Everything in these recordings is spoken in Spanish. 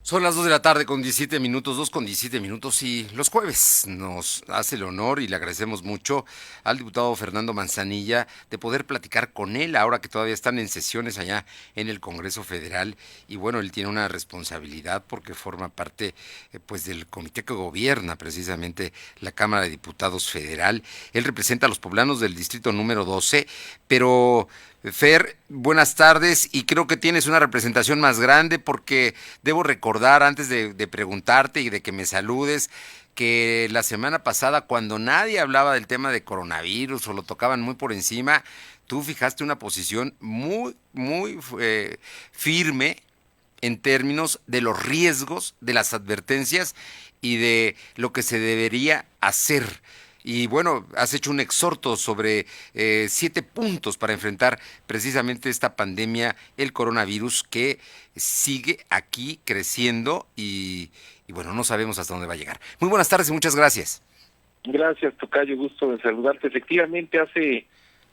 Son las 2 de la tarde con 17 minutos, 2 con 17 minutos y los jueves nos hace el honor y le agradecemos mucho al diputado Fernando Manzanilla de poder platicar con él ahora que todavía están en sesiones allá en el Congreso Federal y bueno, él tiene una responsabilidad porque forma parte pues del comité que gobierna precisamente la Cámara de Diputados Federal. Él representa a los poblanos del distrito número 12, pero Fer, buenas tardes y creo que tienes una representación más grande porque debo recordar antes de preguntarte y de que me saludes que la semana pasada cuando nadie hablaba del tema de coronavirus o lo tocaban muy por encima, tú fijaste una posición muy firme en términos de los riesgos, de las advertencias y de lo que se debería hacer. Y bueno, has hecho un exhorto sobre 7 puntos para enfrentar precisamente esta pandemia, el coronavirus, que sigue aquí creciendo y bueno, no sabemos hasta dónde va a llegar. Muy buenas tardes y muchas gracias. Gracias, tocayo, gusto de saludarte. Efectivamente, hace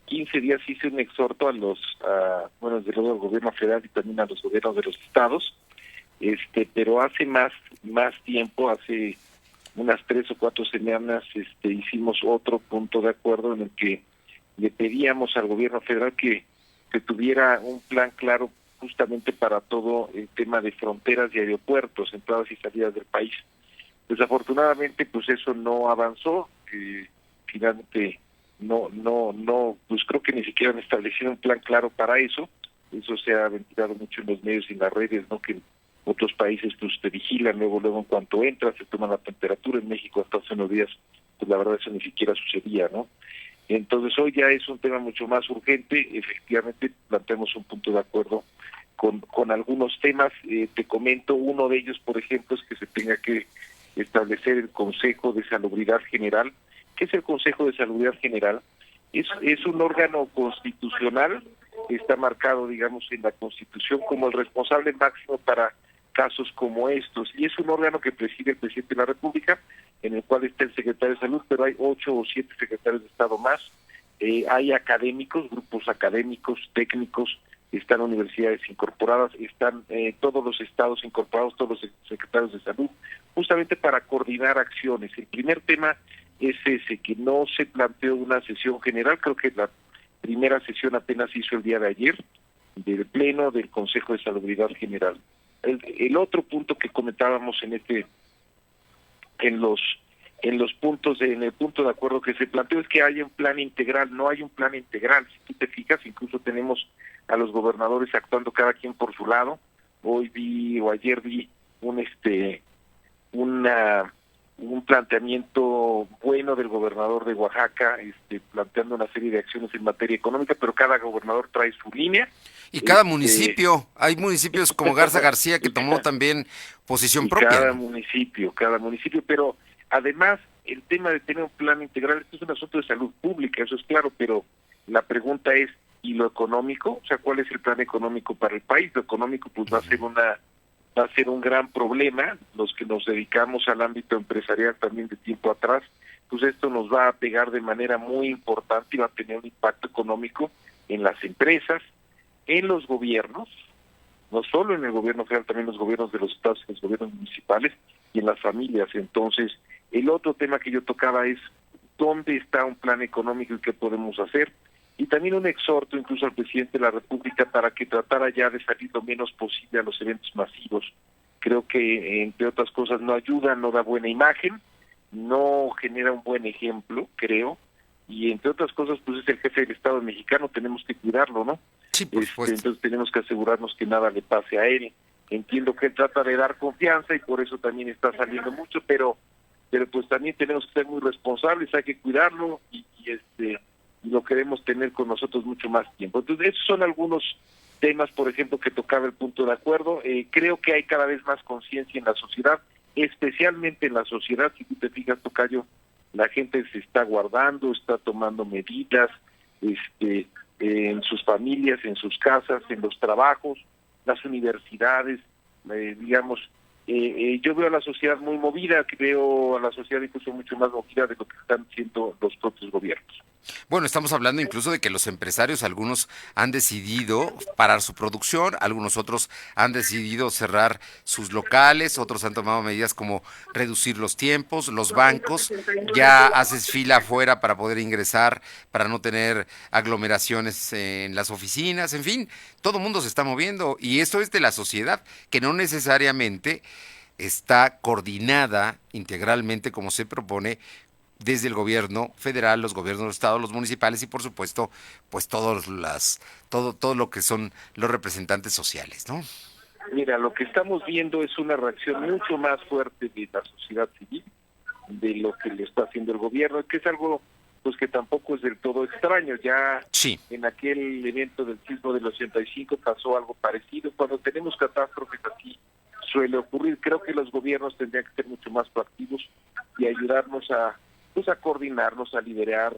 15 días hice un exhorto bueno, desde luego al gobierno federal y también a los gobiernos de los estados, pero hace más tiempo, hace unas 3 o 4 semanas, hicimos otro punto de acuerdo en el que le pedíamos al gobierno federal que tuviera un plan claro justamente para todo el tema de fronteras y aeropuertos, entradas y salidas del país. Desafortunadamente, pues eso no avanzó. Finalmente, no, pues creo que ni siquiera han establecido un plan claro para eso. Eso se ha ventilado mucho en los medios y en las redes, ¿no? Que otros países pues te vigilan luego en cuanto entras, se toman la temperatura. En México hasta hace unos días, pues la verdad eso ni siquiera sucedía, ¿no? Entonces hoy ya es un tema mucho más urgente. Efectivamente, planteamos un punto de acuerdo con algunos temas. Te comento, uno de ellos, por ejemplo, es que se tenga que establecer el Consejo de Salubridad General. ¿Qué es el Consejo de Salubridad General? Es un órgano constitucional que está marcado, digamos, en la Constitución como el responsable máximo para casos como estos, y es un órgano que preside el presidente de la República, en el cual está el secretario de Salud, pero hay 8 o 7 secretarios de Estado más. Hay académicos, grupos académicos, técnicos, están universidades incorporadas, están todos los estados incorporados, todos los secretarios de salud, justamente para coordinar acciones. El primer tema es ese, que no se planteó una sesión general. Creo que la primera sesión apenas hizo el día de ayer, del Pleno del Consejo de Salubridad General. El otro punto que comentábamos en el punto de acuerdo que se planteó es que haya un plan integral. No hay un plan integral. Si tú te fijas, incluso tenemos a los gobernadores actuando cada quien por su lado. Ayer vi un planteamiento bueno del gobernador de Oaxaca, planteando una serie de acciones en materia económica, pero cada gobernador trae su línea. Y cada municipio, hay municipios como Garza García que tomó también posición Y propia, ¿no? cada municipio, pero además el tema de tener un plan integral, esto es un asunto de salud pública, eso es claro, pero la pregunta es, ¿y lo económico? O sea, ¿cuál es el plan económico para el país? Lo económico pues va a ser un gran problema. Los que nos dedicamos al ámbito empresarial también de tiempo atrás, pues esto nos va a pegar de manera muy importante y va a tener un impacto económico en las empresas, en los gobiernos, no solo en el gobierno federal, también en los gobiernos de los estados y los gobiernos municipales y en las familias. Entonces, el otro tema que yo tocaba es dónde está un plan económico y qué podemos hacer. Y también un exhorto incluso al presidente de la República para que tratara ya de salir lo menos posible a los eventos masivos. Creo que, entre otras cosas, no ayuda, no da buena imagen, no genera un buen ejemplo, creo, y entre otras cosas, pues es el jefe del Estado mexicano, tenemos que cuidarlo, ¿no? Sí, por supuesto. Entonces tenemos que asegurarnos que nada le pase a él. Entiendo que él trata de dar confianza y por eso también está saliendo mucho, pero pues también tenemos que ser muy responsables, hay que cuidarlo y lo queremos tener con nosotros mucho más tiempo. Entonces esos son algunos temas, por ejemplo, que tocaba el punto de acuerdo. Creo que hay cada vez más conciencia en la sociedad, especialmente en la sociedad. Si tú te fijas, tocayo, la gente se está guardando, está tomando medidas, en sus familias, en sus casas, en los trabajos, las universidades, digamos, Yo veo a la sociedad muy movida, que veo a la sociedad incluso mucho más movida de lo que están haciendo los propios gobiernos. Bueno, estamos hablando incluso de que los empresarios, algunos han decidido parar su producción, algunos otros han decidido cerrar sus locales, otros han tomado medidas como reducir los tiempos, los bancos, ya haces fila afuera para poder ingresar, para no tener aglomeraciones en las oficinas, en fin, todo el mundo se está moviendo y esto es de la sociedad, que no necesariamente está coordinada integralmente como se propone desde el gobierno federal, los gobiernos del estado, los municipales y por supuesto, pues todo lo que son los representantes sociales, ¿no? Mira, lo que estamos viendo es una reacción mucho más fuerte de la sociedad civil, de lo que le está haciendo el gobierno, que es algo pues que tampoco es del todo extraño. Ya Sí, en aquel evento del sismo del 85 pasó algo parecido. Cuando tenemos catástrofes así suele ocurrir. Creo que los gobiernos tendrían que ser mucho más proactivos y ayudarnos a pues a coordinarnos, a liderar,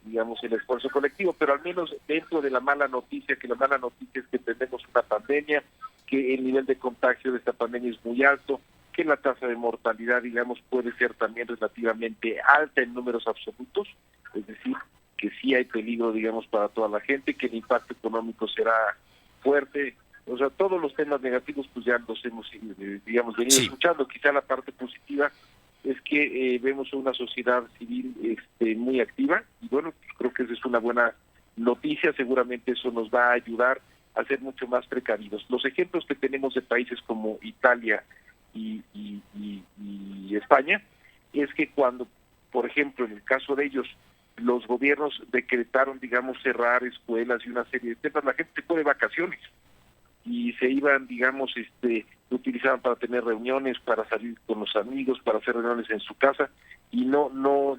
digamos, el esfuerzo colectivo, pero al menos dentro de la mala noticia, que la mala noticia es que tenemos una pandemia, que el nivel de contagio de esta pandemia es muy alto, que la tasa de mortalidad, digamos, puede ser también relativamente alta en números absolutos, es decir, que sí hay peligro, digamos, para toda la gente, que el impacto económico será fuerte. O sea, todos los temas negativos pues ya los hemos, digamos, venido sí. escuchando. Quizá la parte positiva es que vemos una sociedad civil muy activa y bueno, creo que esa es una buena noticia. Seguramente eso nos va a ayudar a ser mucho más precavidos. Los ejemplos que tenemos de países como Italia y España es que cuando, por ejemplo, en el caso de ellos, los gobiernos decretaron, digamos, cerrar escuelas y una serie de temas, la gente se fue de vacaciones y se iban, digamos, utilizaban para tener reuniones, para salir con los amigos, para hacer reuniones en su casa y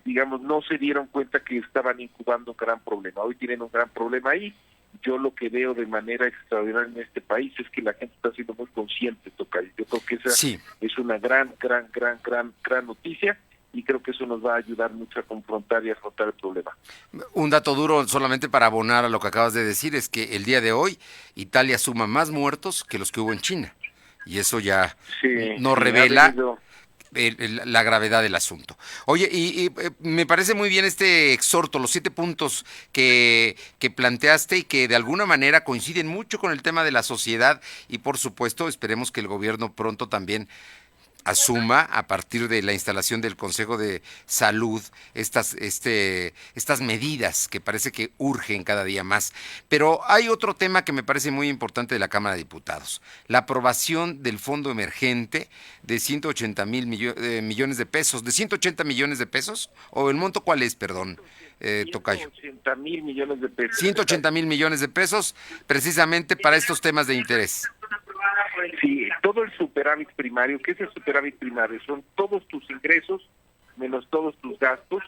digamos, no se dieron cuenta que estaban incubando un gran problema. Hoy tienen un gran problema ahí. Yo lo que veo de manera extraordinaria en este país es que la gente está siendo muy consciente, Tocayo. Yo creo que esa Sí, es una gran noticia y creo que eso nos va a ayudar mucho a confrontar y a afrontar el problema. un dato duro solamente para abonar a lo que acabas de decir es que el día de hoy Italia suma más muertos que los que hubo en China. Y eso ya Sí, nos sí, ha revela venido. la gravedad del asunto. Oye, me parece muy bien este exhorto, los 7 puntos que planteaste y que de alguna manera coinciden mucho con el tema de la sociedad y por supuesto esperemos que el gobierno pronto también asuma a partir de la instalación del Consejo de Salud estas medidas que parece que urgen cada día más. Pero hay otro tema que me parece muy importante de la Cámara de Diputados, la aprobación del fondo emergente de 180 millones de pesos, de 180 millones de pesos, o el monto cuál es, perdón, Tocayo. 180,000 millones de pesos. 180 mil millones de pesos precisamente para estos temas de interés. Sí, todo el superávit primario. ¿Qué es el superávit primario? Son todos tus ingresos menos todos tus gastos.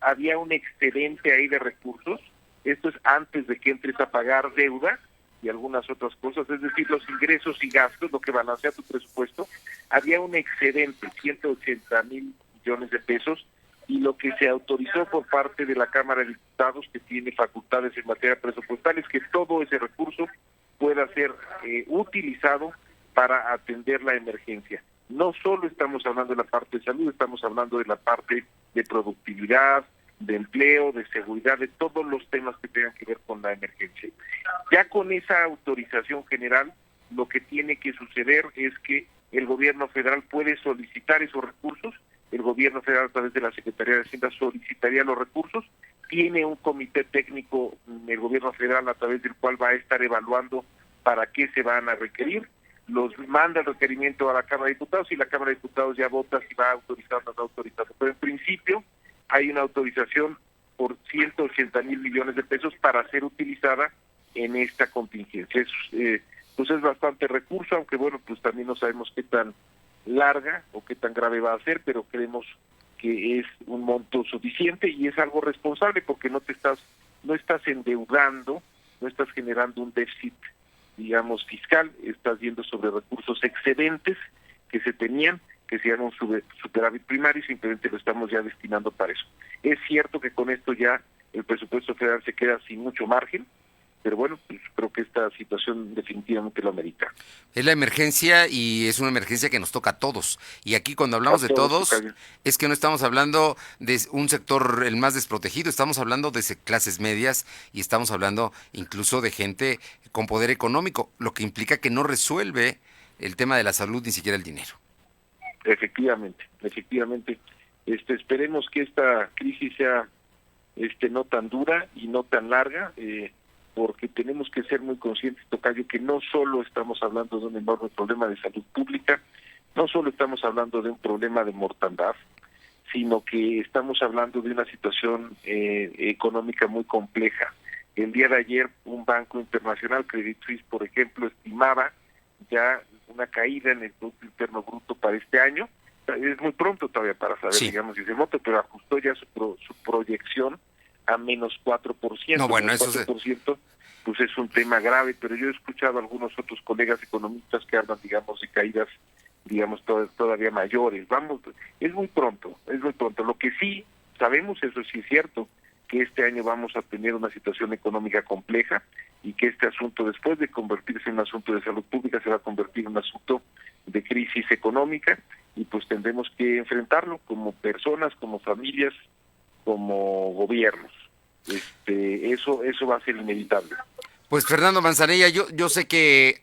Había un excedente ahí de recursos. Esto es antes de que entres a pagar deuda y algunas otras cosas, es decir, los ingresos y gastos, lo que balancea tu presupuesto. Había un excedente, 180,000 millones de pesos, y lo que se autorizó por parte de la Cámara de Diputados, que tiene facultades en materia presupuestal, es que todo ese recurso pueda ser utilizado para atender la emergencia. No solo estamos hablando de la parte de salud, estamos hablando de la parte de productividad, de empleo, de seguridad, de todos los temas que tengan que ver con la emergencia. Ya con esa autorización general, lo que tiene que suceder es que el gobierno federal puede solicitar esos recursos. El gobierno federal, a través de la Secretaría de Hacienda, solicitaría los recursos. Tiene un comité técnico, el gobierno federal, a través del cual va a estar evaluando para qué se van a requerir. Los manda el requerimiento a la Cámara de Diputados y la Cámara de Diputados ya vota si va a autorizar o no va a autorizar. Pero en principio hay una autorización por 180,000 millones de pesos para ser utilizada en esta contingencia. Pues es bastante recurso, aunque bueno, pues también no sabemos qué tan larga o qué tan grave va a ser, pero creemos que es un monto suficiente y es algo responsable porque no estás endeudando, no estás generando un déficit, digamos, fiscal, estás yendo sobre recursos excedentes que se tenían, que se llama un superávit primario y simplemente lo estamos ya destinando para eso. Es cierto que con esto ya el presupuesto federal se queda sin mucho margen, pero bueno, pues creo que esta situación definitivamente lo amerita. Es la emergencia y es una emergencia que nos toca a todos. Y aquí cuando A hablamos de todos, todos, tocayo. es que no estamos hablando de un sector el más desprotegido, estamos hablando de clases medias y estamos hablando incluso de gente con poder económico, lo que implica que no resuelve el tema de la salud ni siquiera el dinero. Efectivamente, efectivamente. Esperemos que esta crisis sea no tan dura y no tan larga, porque tenemos que ser muy conscientes, tocayo, que no solo estamos hablando de un enorme problema de salud pública, no solo estamos hablando de un problema de mortandad, sino que estamos hablando de una situación económica muy compleja. El día de ayer un banco internacional, Credit Suisse, por ejemplo, estimaba ya una caída en el Producto Interno Bruto para este año. Es muy pronto todavía para saber, Sí. digamos, si se monta, pero ajustó ya su proyección a menos 4%. No, bueno, menos eso es... 4%, pues es un tema grave, pero yo he escuchado a algunos otros colegas economistas que hablan, digamos, de caídas, digamos, todavía mayores. Vamos, es muy pronto, es muy pronto. Lo que sí sabemos, eso sí es cierto, que este año vamos a tener una situación económica compleja y que este asunto, después de convertirse en un asunto de salud pública, se va a convertir en un asunto de crisis económica, y pues tendremos que enfrentarlo como personas, como familias, como gobiernos. Eso va a ser inevitable. Pues Fernando Manzanilla, yo sé que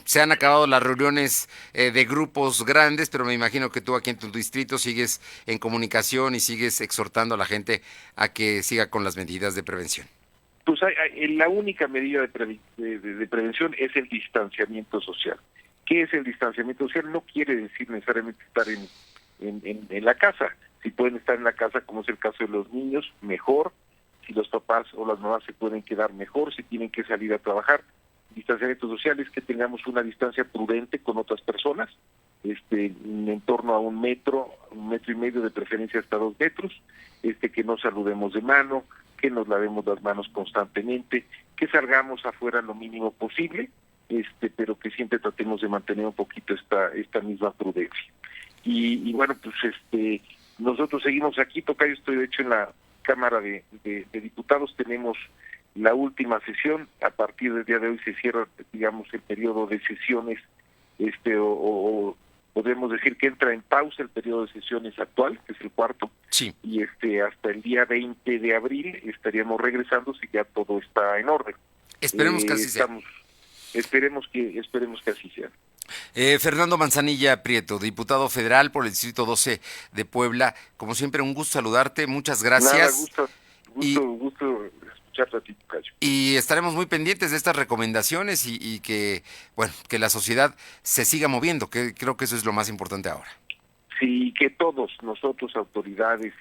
se han acabado las reuniones de grupos grandes, pero me imagino que tú aquí en tu distrito sigues en comunicación y sigues exhortando a la gente a que siga con las medidas de prevención. Pues la única medida de prevención es el distanciamiento social. ¿Qué es el distanciamiento social? No quiere decir necesariamente estar en la casa. Si pueden estar en la casa, como es el caso de los niños, mejor. Si los papás o las mamás se pueden quedar, mejor. Si tienen que salir a trabajar. Distanciamiento social es que tengamos una distancia prudente con otras personas, en torno a 1 metro, 1,5 metros, de preferencia hasta 2 metros, que no saludemos de mano, que nos lavemos las manos constantemente, que salgamos afuera lo mínimo posible, pero que siempre tratemos de mantener un poquito esta misma prudencia. Y bueno, pues nosotros seguimos aquí, tocayo, estoy de hecho en la Cámara de Diputados, tenemos la última sesión. A partir del día de hoy se cierra, digamos, el periodo de sesiones, o podemos decir que entra en pausa el periodo de sesiones actual, que es el cuarto. Sí. Y hasta el día 20 de abril estaríamos regresando si ya todo está en orden. Esperemos que así sea. Esperemos que así sea. Fernando Manzanilla Prieto, diputado federal por el Distrito 12 de Puebla. Como siempre, un gusto saludarte, muchas gracias. Nada, gusto escucharte a ti, Cayo. Y estaremos muy pendientes de estas recomendaciones y que, bueno, que la sociedad se siga moviendo, que creo que eso es lo más importante ahora. Sí, que todos nosotros, autoridades,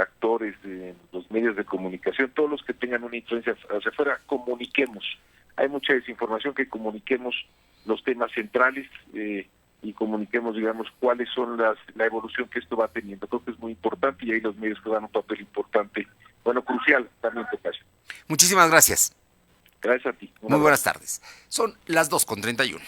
actores de los medios de comunicación, todos los que tengan una influencia hacia afuera, comuniquemos. Hay mucha desinformación, que comuniquemos los temas centrales y comuniquemos, digamos, cuáles son la evolución que esto va teniendo. Creo que es muy importante y ahí los medios juegan un papel importante, bueno, crucial también, Tocayo. Muchísimas gracias. Gracias a ti. Muy buenas tardes. Son las 2:31.